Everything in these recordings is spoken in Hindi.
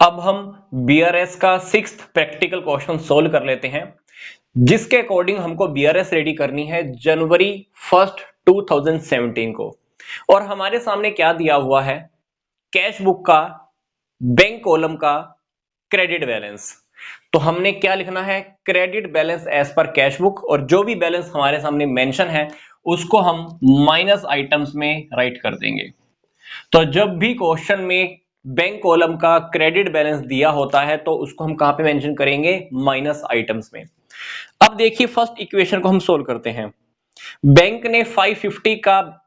अब हम बीआरएस का 6th प्रैक्टिकल क्वेश्चन सोल्व कर लेते हैं, जिसके अकॉर्डिंग हमको बीआरएस रेडी करनी है जनवरी 1 2017 को। और हमारे सामने क्या दिया हुआ है, कैश बुक का, बैंक कॉलम का क्रेडिट बैलेंस। तो हमने क्या लिखना है, credit balance as per cash book, और जो भी बैलेंस हमारे सामने मेंशन है उसको हम माइनस आइटम्स में राइट कर देंगे। तो जब भी क्वेश्चन में बैंक कॉलम का क्रेडिट बैलेंस दिया होता है तो उसको हम कहां पे मेंशन करेंगे, माइनस आइटम्स में। अब देखिए फर्स्ट इक्वेशन को हम सोल्व करते हैं। बैंक ने 550 का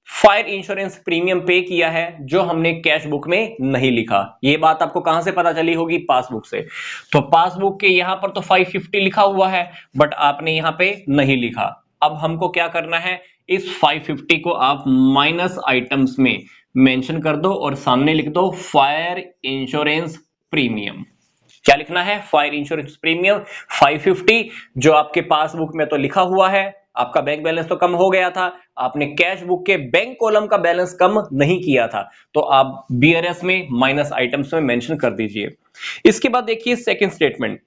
फायर इंश्योरेंस प्रीमियम पे किया है, जो हमने कैश बुक में नहीं लिखा। ये बात आपको कहां से पता चली होगी, पासबुक से। तो पासबुक के यहां पर तो 550 लिखा हुआ है, बट आपने यहां पे नहीं लिखा। अब हमको क्या करना है, इस 550 को आप माइनस आइटम्स में मेंशन कर दो और सामने लिख दो फायर इंश्योरेंस प्रीमियम। क्या लिखना है, फायर इंश्योरेंस प्रीमियम 550, जो आपके पासबुक में तो लिखा हुआ है। आपका बैंक बैलेंस तो कम हो गया था, आपने कैश बुक के बैंक कॉलम का बैलेंस कम नहीं किया था, तो आप बीआरएस में माइनस आइटम्स में मेंशन कर दीजिए। इसके बाद देखिए सेकंड स्टेटमेंट,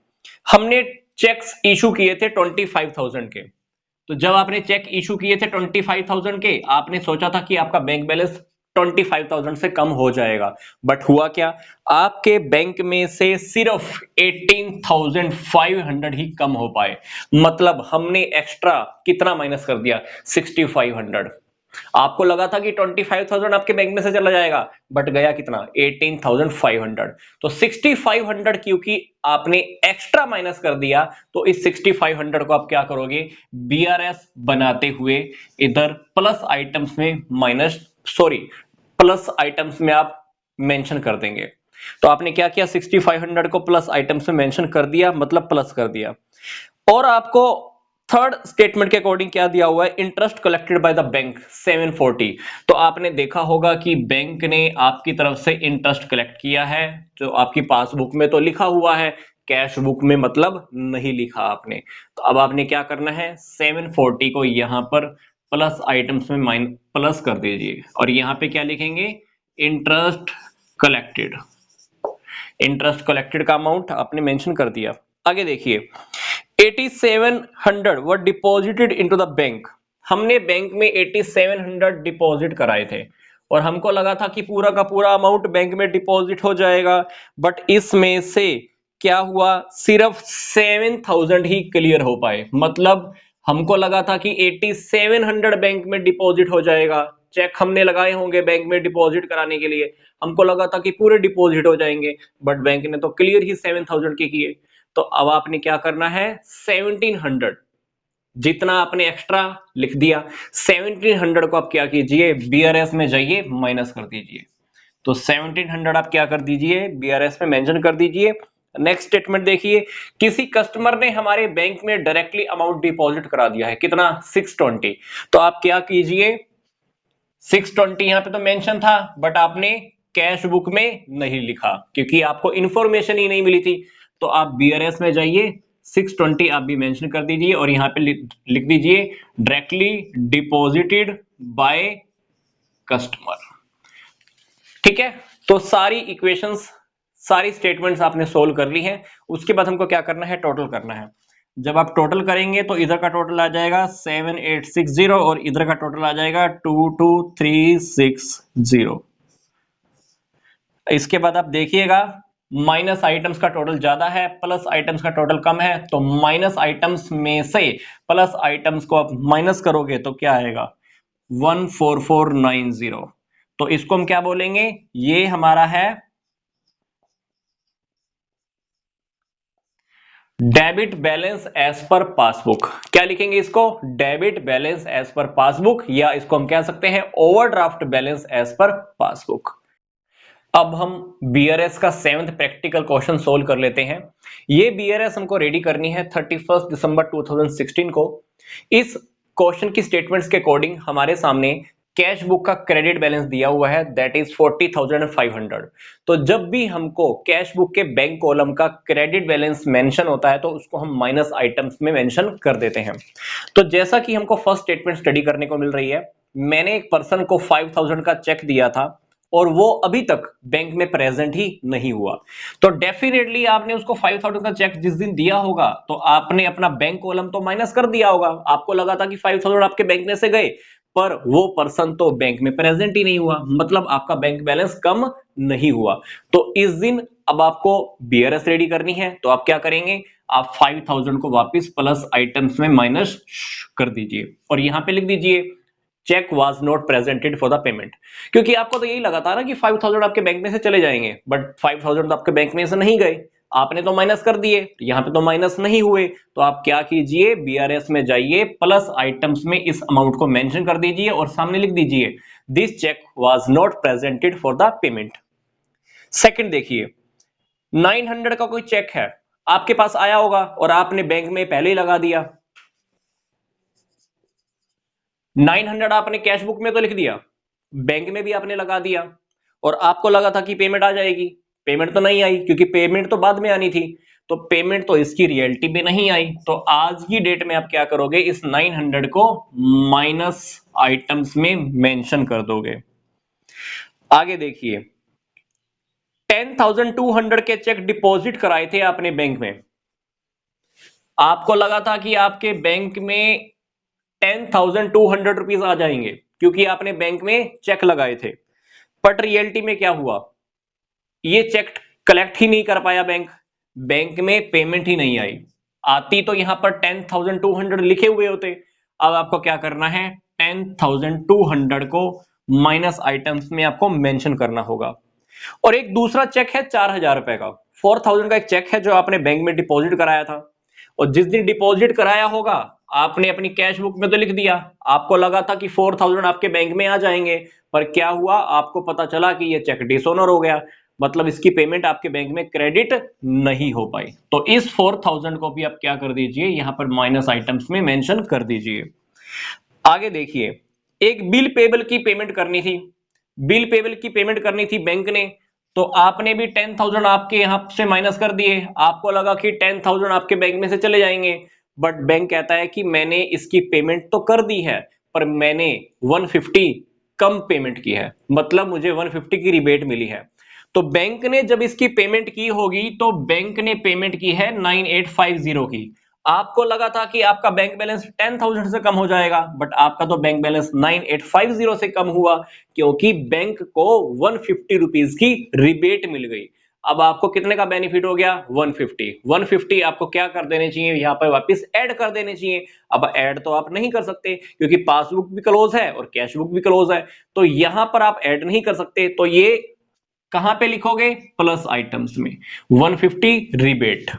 हमने चेक्स इशू किए थे 25,000 के। तो जब आपने चेक इशू किए थे 25,000 के, आपने सोचा था कि आपका बैंक बैलेंस 25,000 से कम हो जाएगा, बट हुआ क्या, आपके बैंक में से सिर्फ 18,500 ही कम हो पाए। मतलब हमने एक्स्ट्रा कितना माइनस कर दिया, 6,500। आपको लगा था कि 25,000 आपके बैंक में से चला जाएगा, बट गया कितना, 18,500। तो 6,500 क्योंकि आपने एक्स्ट्रा माइनस कर दिया, तो इस 6,500 को आप क्या करोगे, बीआरएस बनाते हुए इधर प्लस आइटम्स में प्लस आइटम्स में आप मेंशन कर देंगे। तो आपने क्या किया, 6,500 को प्लस आइटम्स में मेंशन कर दिया, मतलब प्लस कर दिया। और आपको थर्ड स्टेटमेंट के अकॉर्डिंग क्या दिया हुआ है, interest collected by the bank 740। तो आपने देखा होगा कि बैंक ने आपकी तरफ से इंटरेस्ट कलेक्ट किया है, जो आपकी पासबुक में तो लिखा हुआ है, कैश बुक में मतलब नहीं लिखा आपने। तो अब आपने क्या करना है, 740 को यहां पर प्लस आइटम्स में प्लस कर दीजिए, और यहां पे क्या लिखेंगे, इंटरेस्ट कलेक्टेड। इंटरेस्ट कलेक्टेड का अमाउंट आपने मेंशन कर दिया। आगे देखिए, 8700 वर डिपॉजिटेड इनटू द बैंक। हमने बैंक में 8700 डिपॉजिट कराए थे, और हमको लगा था कि पूरा का पूरा अमाउंट बैंक में डिपॉजिट हो जाएगा, बट इसमें से क्या हुआ, सिर्फ 7000 ही क्लियर हो पाए। मतलब हमको लगा था कि 8700 बैंक में डिपॉजिट हो जाएगा, चेक हमने लगाए होंगे बैंक में डिपॉजिट कराने के लिए, हमको लगा था कि पूरे डिपॉजिट हो जाएंगे, बट बैंक ने तो क्लियर ही 7000 के किए। तो अब आपने क्या करना है, 1700 जितना आपने एक्स्ट्रा लिख दिया, 1700 को आप क्या कीजिए, बीआरएस में जाइए माइनस कर दीजिए। तो 1700 आप क्या कर दीजिए, बीआरएस में मेंशन कर दीजिए। नेक्स्ट स्टेटमेंट देखिए, किसी कस्टमर ने हमारे बैंक में डायरेक्टली अमाउंट डिपॉजिट करा दिया है, कितना, 620। तो आप क्या कीजिए, 620 यहां पे तो मेंशन था, बट आपने कैश बुक में नहीं लिखा क्योंकि आपको इंफॉर्मेशन ही नहीं मिली थी। तो आप बीआरएस में जाइए, 620 आप भी मेंशन कर दीजिए, और यहां पे लिख दीजिए डायरेक्टली डिपॉजिटेड बाय कस्टमर। ठीक है, तो सारी इक्वेशंस, सारी स्टेटमेंट्स आपने सोल्व कर ली हैं। उसके बाद हमको क्या करना है, टोटल करना है। जब आप टोटल करेंगे तो इधर का टोटल आ जाएगा 7860, और इधर का टोटल आ जाएगा 22360। इसके बाद आप देखिएगा, माइनस आइटम्स का टोटल ज्यादा है, प्लस आइटम्स का टोटल कम है। तो माइनस आइटम्स में से प्लस आइटम्स को आप माइनस करोगे तो क्या आएगा, 14490। तो इसको हम क्या बोलेंगे, ये हमारा है debit balance as per passbook. क्या लिखेंगे इसको, debit balance as per passbook, या इसको हम कह सकते हैं overdraft balance as per passbook. अब हम बीआरएस का 7th प्रैक्टिकल क्वेश्चन सोल्व कर लेते हैं। ये बीआरएस हमको रेडी करनी है 31 दिसंबर 2016 को। इस क्वेश्चन की स्टेटमेंट्स के अकॉर्डिंग हमारे सामने कैश बुक का क्रेडिट बैलेंस दिया हुआ है, दैट इज 40,500। तो जब भी हमको कैश बुक के बैंक कॉलम का क्रेडिट बैलेंस मेंशन होता है तो उसको हम माइनस आइटम्स में मेंशन कर देते हैं। तो जैसा कि हमको फर्स्ट स्टेटमेंट स्टडी करने को मिल रही है, मैंने एक पर्सन को 5,000 का चेक दिया था, और वो अभी तक बैंक में प्रेजेंट ही नहीं हुआ, तो डेफिनेटली आपने उसको 5000 का चेक जिस दिन दिया होगा तो आपने अपना बैंक कॉलम तो माइनस कर दिया होगा। आपको लगा था कि 5000 आपके बैंक में से गए, पर वो पर्सन तो बैंक में प्रेजेंट ही नहीं हुआ, मतलब आपका बैंक बैलेंस कम नहीं हुआ। तो इस दिन अब आपको बीआरएस रेडी करनी है, तो आप क्या करेंगे, आप 5000 को वापस प्लस आइटम्स में माइनस कर दीजिए और यहां पे लिख दीजिए cheque was not presented for the payment. क्योंकि आपको तो यही लगा था ना कि 5000 आपके बैंक में से चले जाएंगे, बट 5000 तो आपके बैंक में से नहीं गए, आपने तो माइनस कर दिए, यहां पे तो माइनस नहीं हुए। तो आप क्या कीजिए, बीआरएस में जाइए, प्लस आइटम्स में इस अमाउंट को मेंशन कर दीजिए और सामने लिख दीजिए this cheque was not presented for the payment. Second देखिए, 900 का कोई चेक है आपके पास आया होगा और आपने बैंक में पहले ही लगा दिया। 900 आपने कैश बुक में तो लिख दिया, बैंक में भी आपने लगा दिया और आपको लगा था कि पेमेंट आ जाएगी, पेमेंट तो नहीं आई क्योंकि पेमेंट तो बाद में आनी थी, तो पेमेंट तो इसकी रियलिटी में नहीं आई। तो आज की डेट में आप क्या करोगे, इस 900 को माइनस आइटम्स में मेंशन कर दोगे। आगे देखिए, 10,200 के चेक डिपॉजिट कराए थे आपने बैंक में, आपको लगा था कि आपके बैंक में 10,200 रुपीज आ जाएंगे क्योंकि आपने बैंक में चेक लगाए थे, बट रियलिटी में क्या हुआ, ये चेक कलेक्ट ही नहीं कर पाया बैंक, बैंक में पेमेंट ही नहीं आई। आती तो यहां पर 10,200 लिखे हुए होते। अब आपको क्या करना है, 10,200 को माइनस आइटम्स में आपको मेंशन करना होगा। और एक दूसरा चेक है 4,000 रुपए का, 4,000 का एक चेक है जो आपने बैंक में डिपॉजिट कराया था, और जिस दिन डिपॉजिट कराया होगा आपने अपनी कैश बुक में तो लिख दिया, आपको लगा था कि 4,000 आपके बैंक में आ जाएंगे, पर क्या हुआ, आपको पता चला कि ये चेक डिसऑनर हो गया, मतलब इसकी पेमेंट आपके बैंक में क्रेडिट नहीं हो पाई। तो इस 4,000 को भी आप क्या कर दीजिए, यहां पर माइनस आइटम्स में मेंशन कर दीजिए। आगे देखिए, एक बिल पेबल की पेमेंट करनी थी, बिल पेबल की पेमेंट करनी थी बैंक ने, तो आपने भी 10,000 आपके यहां से माइनस कर दिए, आपको लगा कि 10,000 आपके बैंक में से चले जाएंगे, बट बैंक कहता है कि मैंने इसकी पेमेंट तो कर दी है, पर मैंने 150 कम पेमेंट की है, मतलब मुझे 150 की रिबेट मिली है। तो बैंक ने जब इसकी पेमेंट की होगी तो बैंक ने पेमेंट की है 9850 की, आपको लगा था कि आपका बैंक बैलेंस 10,000 से कम हो जाएगा, बट आपका तो बैंक बैलेंस 9850 से कम हुआ क्योंकि बैंक को 150 रुपीज की रिबेट मिल गई। अब आपको कितने का बेनिफिट हो गया, 150। 150 आपको क्या कर देने चाहिए, यहां पर वापस ऐड कर देने चाहिए। अब ऐड तो आप नहीं कर सकते क्योंकि पासबुक भी क्लोज है और कैश बुक भी क्लोज है, तो यहां पर आप ऐड नहीं कर सकते, तो ये कहां पे लिखोगे, प्लस आइटम्स में 150 रिबेट।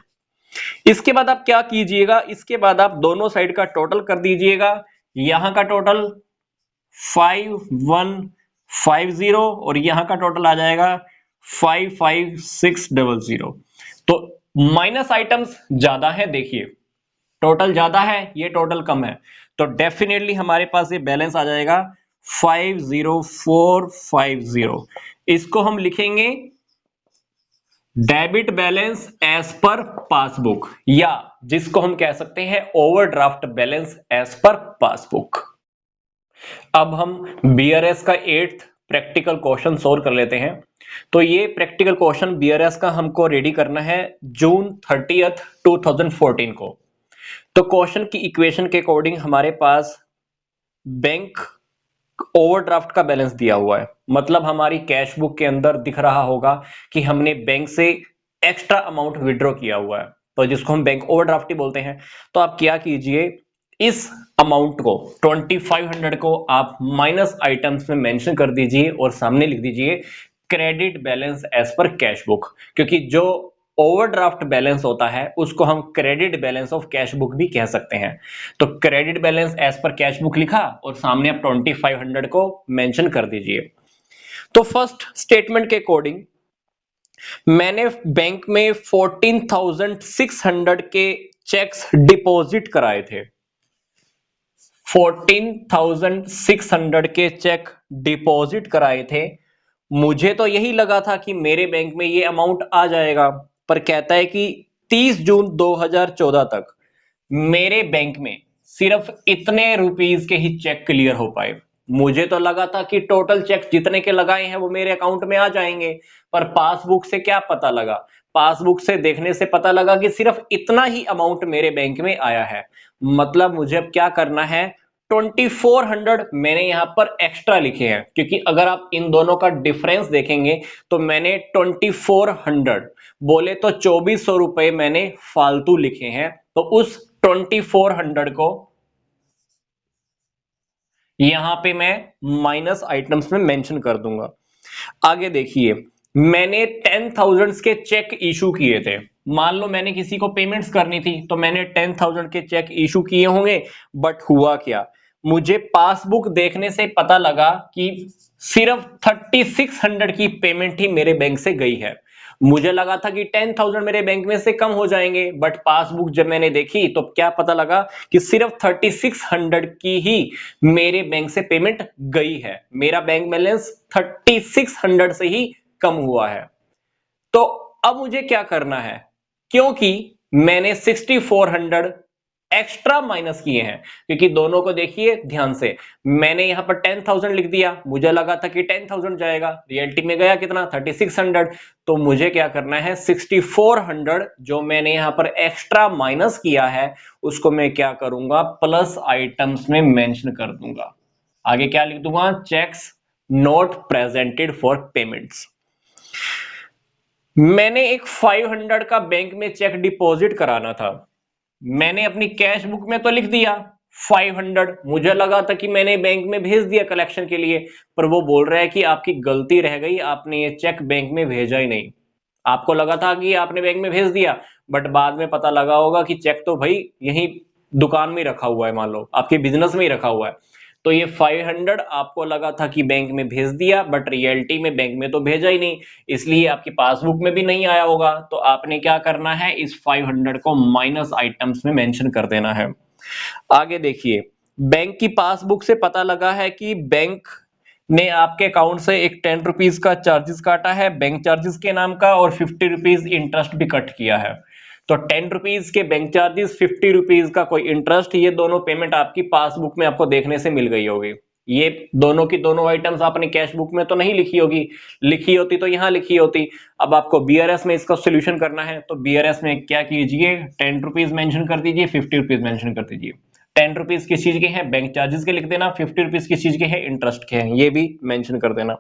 इसके बाद आप क्या कीजिएगा, इसके बाद आप दोनों साइड का टोटल कर दीजिएगा, यहां का टोटल 5150 और यहां का टोटल आ जाएगा 55600। तो माइनस आइटम्स ज्यादा है, देखिए टोटल ज्यादा है, ये टोटल कम है, तो डेफिनेटली हमारे पास ये बैलेंस आ जाएगा 50450। इसको हम लिखेंगे debit balance as per passbook, या जिसको हम कह सकते हैं overdraft balance as per passbook. अब हम बीआरएस का 8th प्रैक्टिकल क्वेश्चन सोल्व कर लेते हैं। तो ये प्रैक्टिकल क्वेश्चन बीआरएस का हमको रेडी करना है जून 30th 2014 को। तो क्वेश्चन की इक्वेशन के अकॉर्डिंग हमारे पास बैंक ओवरड्राफ्ट का बैलेंस दिया हुआ है, मतलब हमारी कैश बुक के अंदर दिख रहा होगा कि हमने बैंक से एक्स्ट्रा अमाउंट विड्रॉ किया हुआ है, तो जिसको हम बैंक ओवरड्राफ्ट ही बोलते हैं। तो आप क्या कीजिए, इस अमाउंट को 2500 को आप माइनस आइटम्स में मेंशन कर दीजिए और सामने लिख दीजिए credit balance as per cash book, क्योंकि जो ओवरड्राफ्ट बैलेंस होता है उसको हम credit balance of cash book भी कह सकते हैं। तो credit balance as per cash book लिखा और सामने आप 2500 को मेंशन कर दीजिए। तो फर्स्ट स्टेटमेंट के अकॉर्डिंग मैंने बैंक में 14,600 के चेक्स डिपॉजिट कराए थे, 14,600 के चेक डिपॉजिट कराए थे। मुझे तो यही लगा था कि मेरे बैंक में ये अमाउंट आ जाएगा, पर कहता है कि 30 जून 2014 तक मेरे बैंक में सिर्फ इतने रुपीस के ही चेक क्लियर हो पाए। मुझे तो लगा था कि टोटल चेक जितने के लगाए हैं वो मेरे अकाउंट में आ जाएंगे, पर पासबुक से क्या पता लगा, पासबुक से देखने से पता लगा कि सिर्फ इतना ही अमाउंट मेरे बैंक में आया है। मतलब मुझे अब क्या करना है, 2400 मैंने यहां पर एक्स्ट्रा लिखे हैं, क्योंकि अगर आप इन दोनों का डिफरेंस देखेंगे तो मैंने 2400 बोले तो 2400 रुपए मैंने फालतू लिखे हैं, तो उस 2400 को यहां पे मैं माइनस आइटम्स में मेंशन कर दूंगा। आगे देखिए, मैंने 10,000 के चेक इशू किए थे। मान लो मैंने किसी को पेमेंट्स करनी थी तो मैंने 10,000 के चेक इशू किए होंगे, बट हुआ क्या, मुझे पासबुक देखने से पता लगा कि सिर्फ 3600 की पेमेंट ही मेरे बैंक से गई है। मुझे लगा था कि 10,000 मेरे बैंक में से कम हो जाएंगे, बट पासबुक जब मैंने देखी तो क्या पता लगा कि सिर्फ 3600 की ही मेरे बैंक से पेमेंट गई है। मेरा बैंक बैलेंस 3600 से ही कम हुआ है। तो अब मुझे क्या करना है, क्योंकि मैंने 6400 एक्स्ट्रा माइनस किए हैं, क्योंकि दोनों को देखिए ध्यान से, मैंने यहां पर 10,000 लिख दिया, मुझे लगा था कि 10,000 जाएगा, रियलिटी में गया कितना, 3600। तो मुझे क्या करना है, 6400 जो मैंने यहां पर एक्स्ट्रा माइनस किया है उसको मैं क्या करूंगा, प्लस आइटम्स में मेंशन कर दूंगा। आगे क्या लिख दूंगा, cheques not presented for payments. मैंने एक 500 का बैंक में चेक डिपॉजिट कराना था, मैंने अपनी कैश बुक में तो लिख दिया 500, मुझे लगा था कि मैंने बैंक में भेज दिया कलेक्शन के लिए, पर वो बोल रहा है कि आपकी गलती रह गई, आपने ये चेक बैंक में भेजा ही नहीं। आपको लगा था कि आपने बैंक में भेज दिया, बट बाद में पता लगा होगा कि चेक तो भाई यहीं दुकान में रखा हुआ है, मान लो आपके बिजनेस में ही रखा हुआ है। तो ये 500 आपको लगा था कि बैंक में भेज दिया, बट रियलिटी में बैंक में तो भेजा ही नहीं, इसलिए आपकी पासबुक में भी नहीं आया होगा। तो आपने क्या करना है, इस 500 को माइनस आइटम्स में मेंशन कर देना है। आगे देखिए, बैंक की पासबुक से पता लगा है कि बैंक ने आपके अकाउंट से एक 10 रुपीज का चार्जेस काटा है बैंक चार्जेस के नाम का, और 50 रुपीज इंटरेस्ट भी कट किया है। तो 10 रुपीज के बैंक चार्जेस, 50 रुपीज का कोई इंटरेस्ट, ये दोनों पेमेंट आपकी पासबुक में आपको देखने से मिल गई होगी। ये दोनों की दोनों आइटम्स आपने कैश बुक में तो नहीं लिखी होगी, लिखी होती तो यहां लिखी होती। अब आपको बीआरएस में इसका सोल्यूशन करना है, तो बीआरएस में क्या कीजिए, 10 रुपीज मेंशन कर दीजिए, 50 रुपीज मेंशन कर दीजिए। 10 रुपीज किस चीज के हैं, बैंक चार्जेस के लिख देना, 50 रुपीज किस चीज के हैं, इंटरेस्ट के हैं, ये भी मेंशन कर देना।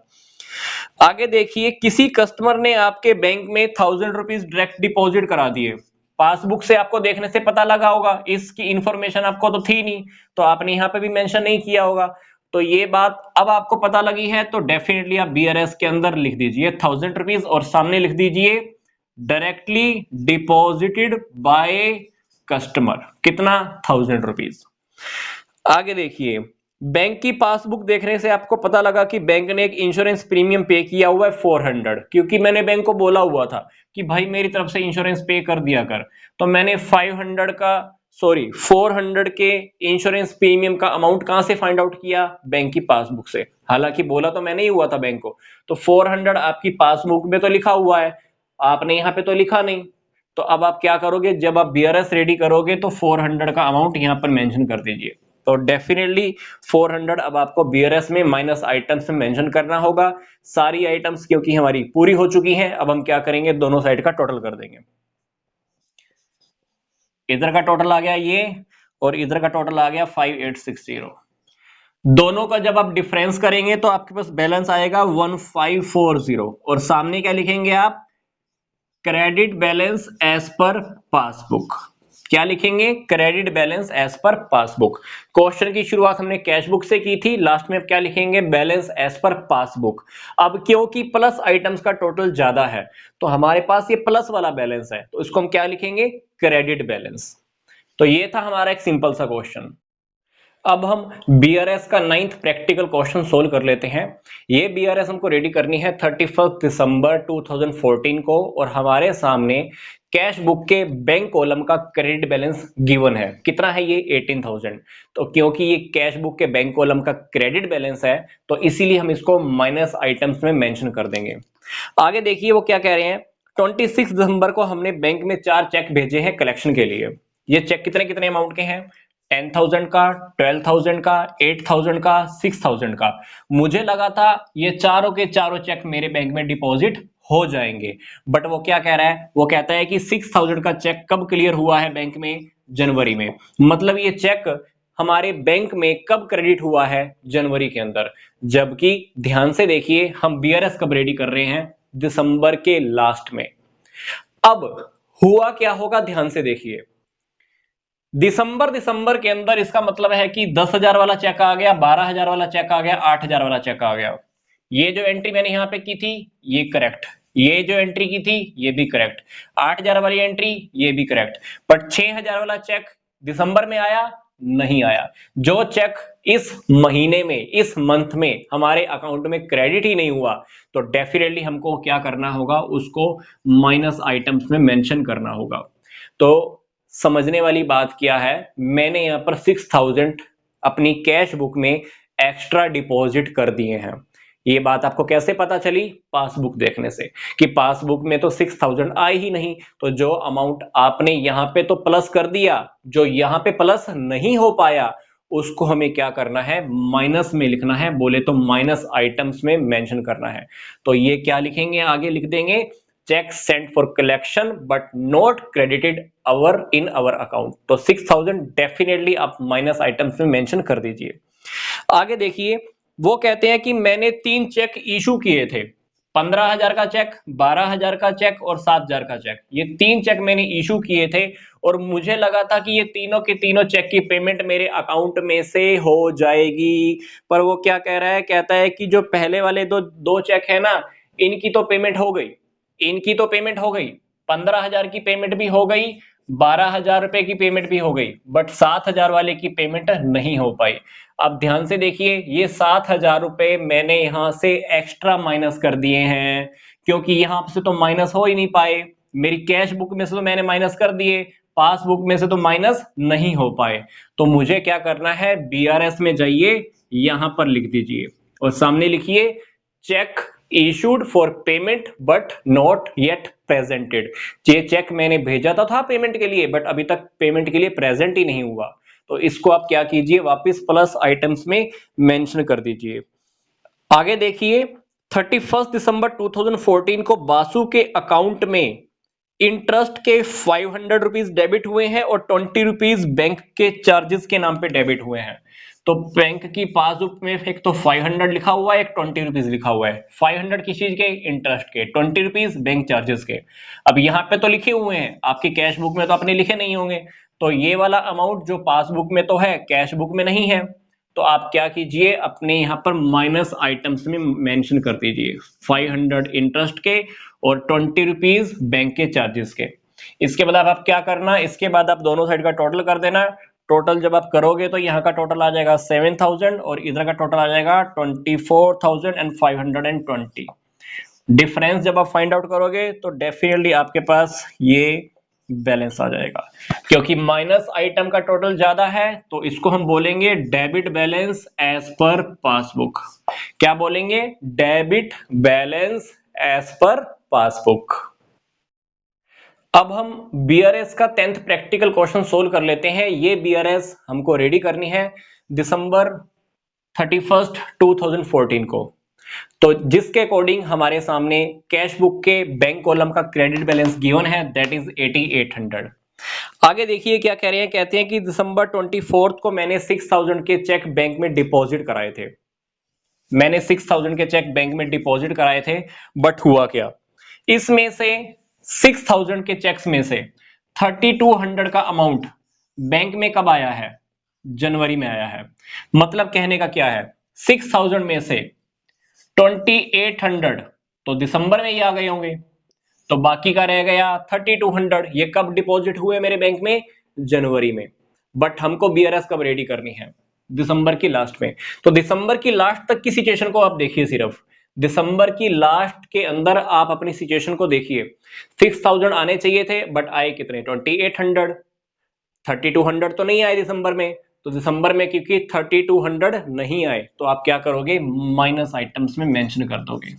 आगे देखिए, किसी कस्टमर ने आपके बैंक में 1000 रुपीज डायरेक्ट डिपॉजिट करा दिए, पासबुक से आपको देखने से पता लगा होगा, इसकी इंफॉर्मेशन आपको तो थी नहीं, तो आपने यहां पे भी मेंशन नहीं किया होगा। तो ये बात अब आपको पता लगी है, तो डेफिनेटली आप बीआरएस के अंदर लिख दीजिए 1000 रुपीज और सामने लिख दीजिए डायरेक्टली डिपॉजिटेड बाय कस्टमर, कितना, 1000 रुपीज। आगे देखिए, बैंक की पासबुक देखने से आपको पता लगा कि बैंक ने एक इंश्योरेंस प्रीमियम पे किया हुआ है 400, क्योंकि मैंने बैंक को बोला हुआ था कि भाई मेरी तरफ से इंश्योरेंस पे कर दिया कर, तो मैंने 500 का, सॉरी 400 के इंश्योरेंस प्रीमियम का अमाउंट कहां से फाइंड आउट किया, बैंक की पासबुक से। हालांकि बोला तो मैंने ही हुआ था बैंक को, तो 400 आपकी पासबुक में तो लिखा हुआ है, आपने यहाँ पे तो लिखा नहीं। तो अब आप क्या करोगे, जब आप बीआरएस रेडी करोगे तो 400 का अमाउंट यहाँ पर मेंशन कर दीजिए। तो डेफिनेटली 400 अब आपको बीआरएस में माइनस आइटम्स में मेंशन करना होगा। सारी आइटम्स क्योंकि हमारी पूरी हो चुकी हैं, अब हम क्या करेंगे, दोनों साइड का टोटल कर देंगे। इधर का टोटल आ गया ये, और इधर का टोटल आ गया 5860। दोनों का जब आप डिफरेंस करेंगे तो आपके पास बैलेंस आएगा 1540, और सामने क्या लिखेंगे आप, credit balance as per passbook. क्या लिखेंगे, credit balance as per passbook. Question की शुरुआत हमने कैश बुक से की थी, लास्ट में अब क्या लिखेंगे, बैलेंस एज पर पासबुक। अब क्योंकि प्लस आइटम्स का टोटल ज्यादा है तो हमारे पास ये प्लस वाला बैलेंस है, तो इसको हम क्या लिखेंगे, क्रेडिट बैलेंस। तो ये था हमारा एक सिंपल सा क्वेश्चन। अब हम बीआरएस का 9th प्रैक्टिकल क्वेश्चन सोल्व कर लेते हैं। ये बीआरएस हमको रेडी करनी है 31 दिसंबर 2014 को, और हमारे सामने कैश बुक के बैंक कॉलम का क्रेडिट बैलेंस गिवन है, कितना है ये, 18,000। तो क्योंकि ये कैश बुक के बैंक कॉलम का क्रेडिट बैलेंस है तो इसीलिए हम इसको माइनस आइटम्स में मेंशन कर देंगे। आगे देखिए वो क्या कह रहे हैं, 26 दिसंबर को हमने बैंक में 4 चेक भेजे हैं कलेक्शन के लिए। ये चेक कितने कितने अमाउंट के हैं, 10,000 का, 12,000 का, 8,000 का, 6,000 का। मुझे लगा था ये चारों के चारों चेक मेरे बैंक में डिपॉजिट हो जाएंगे, बट वो क्या कह रहा है, वो कहता है कि 6,000 का चेक कब क्लियर हुआ है बैंक में, जनवरी में। मतलब ये चेक हमारे बैंक में कब क्रेडिट हुआ है, जनवरी के अंदर। जबकि ध्यान से देखिए, हम बीआरएस कब रेडी कर रहे हैं, दिसंबर के लास्ट में। अब हुआ क्या होगा, ध्यान से देखिए। दिसंबर के अंदर इसका मतलब है कि 10,000 वाला चेक आ गया, 12,000 वाला चेक आ गया, 8,000 वाला चेक आ गया। ये जो एंट्री मैंने यहां पे की थी ये करेक्ट, ये जो एंट्री की थी ये भी करेक्ट, 8,000 वाली एंट्री ये भी करेक्ट। बट 6,000 वाला चेक दिसंबर में आया, नहीं आया। जो चेक इस महीने में, इस मंथ में हमारे अकाउंट में क्रेडिट ही नहीं हुआ, तो डेफिनेटली हमको क्या करना होगा, उसको माइनस आइटम्स में मेंशन करना होगा। तो समझने वाली बात क्या है, मैंने यहां पर 6,000 अपनी कैश बुक में एक्स्ट्रा डिपॉजिट कर दिए हैं। ये बात आपको कैसे पता चली, पासबुक देखने से, कि पासबुक में तो 6,000 आए ही नहीं, तो जो अमाउंट आपने यहां पे तो प्लस कर दिया, जो यहां पे प्लस नहीं हो पाया उसको हमें क्या करना है, माइनस में लिखना है, बोले तो माइनस आइटम्स में मेंशन करना है। तो ये क्या लिखेंगे, आगे लिख देंगे, cheque sent for collection but not credited in our account. तो 6,000 डेफिनेटली आप माइनस आइटम्स में मेंशन कर दीजिए। आगे देखिए, वो कहते हैं कि मैंने 3 चेक इशू किए थे, 15,000 का चेक, 12,000 का चेक और 7,000 का चेक। ये 3 चेक मैंने इशू किए थे और मुझे लगा था कि ये तीनों के तीनों चेक की पेमेंट मेरे अकाउंट में से हो जाएगी। पर वो क्या कह रहा है, कहता है कि जो पहले वाले दो चेक है ना, इनकी तो पेमेंट हो गई, इनकी तो पेमेंट हो गई, 15,000 की पेमेंट भी हो गई, 12,000 रुपए की पेमेंट भी हो गई, बट 7,000 वाले की पेमेंट नहीं हो पाई। अब ध्यान से देखिए, ये 7,000 रुपए मैंने यहां से एक्स्ट्रा माइनस कर दिए हैं, क्योंकि यहां से तो माइनस हो ही नहीं पाए। मेरी कैश बुक में से तो मैंने माइनस कर दिए, पासबुक में से तो माइनस नहीं हो पाए। तो मुझे क्या करना है, बीआरएस में जाइए, यहां पर लिख दीजिए और सामने लिखिए, check issued for payment but not yet presented. ये चेक मैंने भेजा तो था पेमेंट के लिए, बट अभी तक पेमेंट के लिए प्रेजेंट ही नहीं हुआ। तो इसको आप क्या कीजिए, वापस प्लस आइटम्स में मेंशन कर दीजिए। आगे देखिए, 31 दिसंबर 2014 को बासु के अकाउंट में इंटरेस्ट के 500 रुपीज डेबिट हुए हैं और 20 रुपीज बैंक के चार्जेस के नाम पे डेबिट हुए हैं। तो बैंक की पासबुक में एक तो 500 लिखा हुआ है, एक 20 रुपीज लिखा हुआ है। 500 किस चीज के, इंटरेस्ट के, 20 रुपीज बैंक चार्जेस के। अब यहाँ पे तो लिखे हुए हैं, आपकी कैश बुक में तो आपने लिखे नहीं होंगे, तो ये वाला अमाउंट जो पासबुक में तो है, कैश बुक में नहीं है। तो आप क्या कीजिए, अपने यहाँ पर माइनस आइटम्स में मेंशन कर दीजिए, 500 इंटरेस्ट के और 20 रुपीज बैंक के चार्जेस के। इसके बाद आप क्या करना, इसके बाद आप दोनों साइड का टोटल कर देना। टोटल जब आप करोगे तो यहाँ का टोटल आ जाएगा 7,000 और इधर का टोटल आ जाएगा 24,520। डिफरेंस जब आप फाइंड आउट करोगे तो डेफिनेटली आपके पास ये बैलेंस आ जाएगा। क्योंकि माइनस आइटम का टोटल ज्यादा है तो इसको हम बोलेंगे debit balance as per passbook. क्या बोलेंगे, debit balance as per passbook. अब हम बीआरएस का 10th प्रैक्टिकल क्वेश्चन सोल्व कर लेते हैं। ये बीआरएस हमको रेडी करनी है दिसंबर 31 2014 को। तो जिसके अकॉर्डिंग हमारे सामने कैश बुक के बैंक कॉलम का क्रेडिट बैलेंस गिवन है, दैट इज 8800। आगे देखिए क्या कह रहे हैं, कहते हैं कि दिसंबर 24 को मैंने 6,000 के चेक बैंक में डिपॉजिट कराए थे। मैंने 6,000 के चेक बैंक में डिपॉजिट कराए थे, बट हुआ क्या, इसमें से 6,000 के चेक्स में से 3,200 का अमाउंट बैंक में कब आया है, जनवरी में आया है। मतलब कहने का क्या है, 6,000 में से 2,800 तो दिसंबर में ही आ गए होंगे, तो बाकी का रह गया 3,200। ये कब डिपॉजिट हुए मेरे बैंक में, जनवरी में। बट हमको बीआरएस कब रेडी करनी है, दिसंबर की लास्ट में। तो दिसंबर की लास्ट तक की सिचुएशन को आप देखिए, सिर्फ दिसंबर की लास्ट के अंदर आप अपनी सिचुएशन को देखिए। 6,000 आने चाहिए थे, बट आए कितने, 2,800। 3,200 तो नहीं आए दिसंबर में, तो दिसंबर में क्योंकि 3,200 नहीं आए तो आप क्या करोगे, माइनस आइटम्स में मेंशन कर दोगे।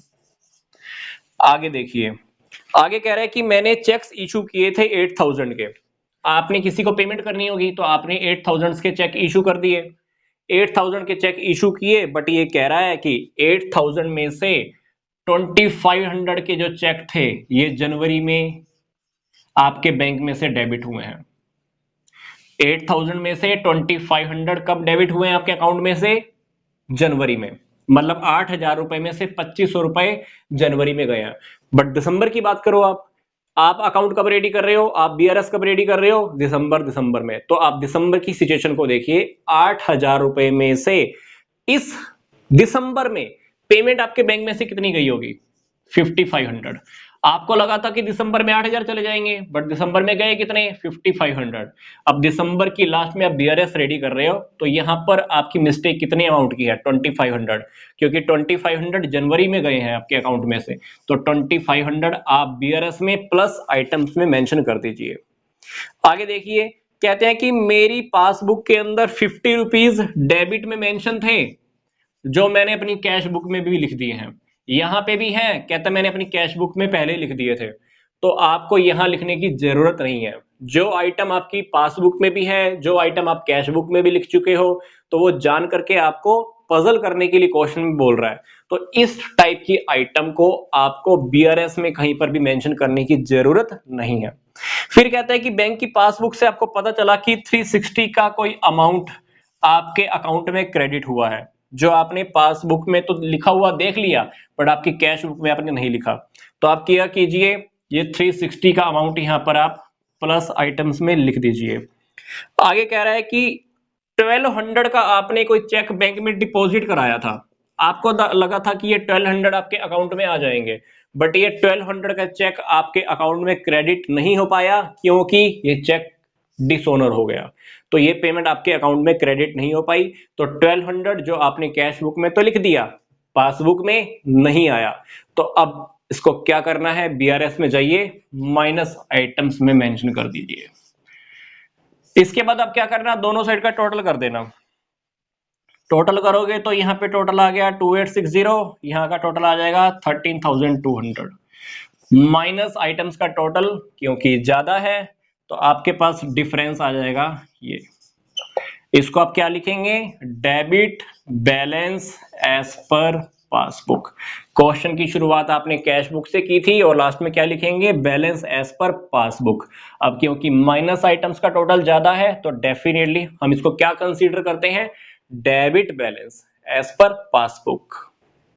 आगे देखिए, आगे कह रहा है कि मैंने चेक्स इशू किए थे 8,000 के। आपने किसी को पेमेंट करनी होगी तो आपने 8000 के चेक इशू कर दिए, 8000 के चेक इशू किए, बट ये कह रहा है कि 8000 में से 2500 के जो चेक थे ये जनवरी में आपके बैंक में से डेबिट हुए हैं। 8000 में से 2500 कब डेबिट हुए हैं आपके अकाउंट में से? जनवरी में। मतलब 8000 रुपए में से 2500 रुपए जनवरी में गए हैं। बट दिसंबर की बात करो, आप अकाउंट कब रेडी कर रहे हो? आप बीआरएस कब रेडी कर रहे हो? दिसंबर में। तो आप दिसंबर की सिचुएशन को देखिए, 8000 रुपए में से इस दिसंबर में पेमेंट आपके बैंक में से कितनी गई होगी? 5500। आपको लगा था कि दिसंबर में 8000 चले जाएंगे, बट दिसंबर में गए कितने? 5500। अब दिसंबर की लास्ट में आप बीआरएस रेडी कर रहे हो तो यहां पर आपकी मिस्टेक कितने अमाउंट की है? 2500, क्योंकि 2500 जनवरी में गए हैं आपके अकाउंट में से, तो 2500 आप बीआरएस में प्लस आइटम्स में मेंशन कर दीजिए। आगे देखिए, कहते हैं कि मेरी पासबुक के अंदर 50 रुपीज डेबिट में मेंशन थे, जो मैंने अपनी कैश बुक में भी लिख दिए हैं। यहां पे भी है, कहता मैंने अपनी कैश बुक में पहले लिख दिए थे, तो आपको यहां लिखने की जरूरत नहीं है। जो आइटम आपकी पासबुक में भी है, जो आइटम आप कैश बुक में भी लिख चुके हो, तो वो जान करके आपको पजल करने के लिए क्वेश्चन में बोल रहा है। तो इस टाइप की आइटम को आपको बीआरएस में कहीं पर भी मेंशन करने की जरूरत नहीं है। फिर कहता है कि बैंक की पासबुक से आपको पता चला कि 360 का कोई अमाउंट आपके अकाउंट में क्रेडिट हुआ है, जो आपने पासबुक में तो लिखा हुआ देख लिया, बट आपकी कैश बुक में आपने नहीं लिखा। तो आप क्या कीजिए, ये 360 का अमाउंट यहां पर आप प्लस आइटम्स में लिख दीजिए। आगे कह रहा है कि 1200 का आपने कोई चेक बैंक में डिपॉजिट कराया था, आपको लगा था कि ये 1200 आपके अकाउंट में आ जाएंगे, बट ये 1200 का चेक आपके अकाउंट में क्रेडिट नहीं हो पाया, क्योंकि ये चेक डिसऑनर हो गया। तो ये पेमेंट आपके अकाउंट में क्रेडिट नहीं हो पाई। तो 1200 जो आपने कैश बुक में तो लिख दिया, पासबुक में नहीं आया, तो अब इसको क्या करना है? बीआरएस में जाइए, माइनस आइटम्स में मेंशन कर दीजिए। इसके बाद अब क्या करना? दोनों साइड का टोटल कर देना। टोटल करोगे तो यहाँ पे टोटल आ गया 2860, यहाँ का टोटल आ जाएगा 13200, माइनस आइटम्स का टोटल, क्योंकि ज्यादा है तो आपके पास डिफरेंस आ जाएगा ये। इसको आप क्या लिखेंगे? Debit balance as per passbook. Question की शुरुआत आपने कैश बुक से की थी और लास्ट में क्या लिखेंगे? Balance as per passbook. अब क्योंकि माइनस आइटम्स का टोटल ज्यादा है तो डेफिनेटली हम इसको क्या कंसीडर करते हैं? Debit balance as per passbook.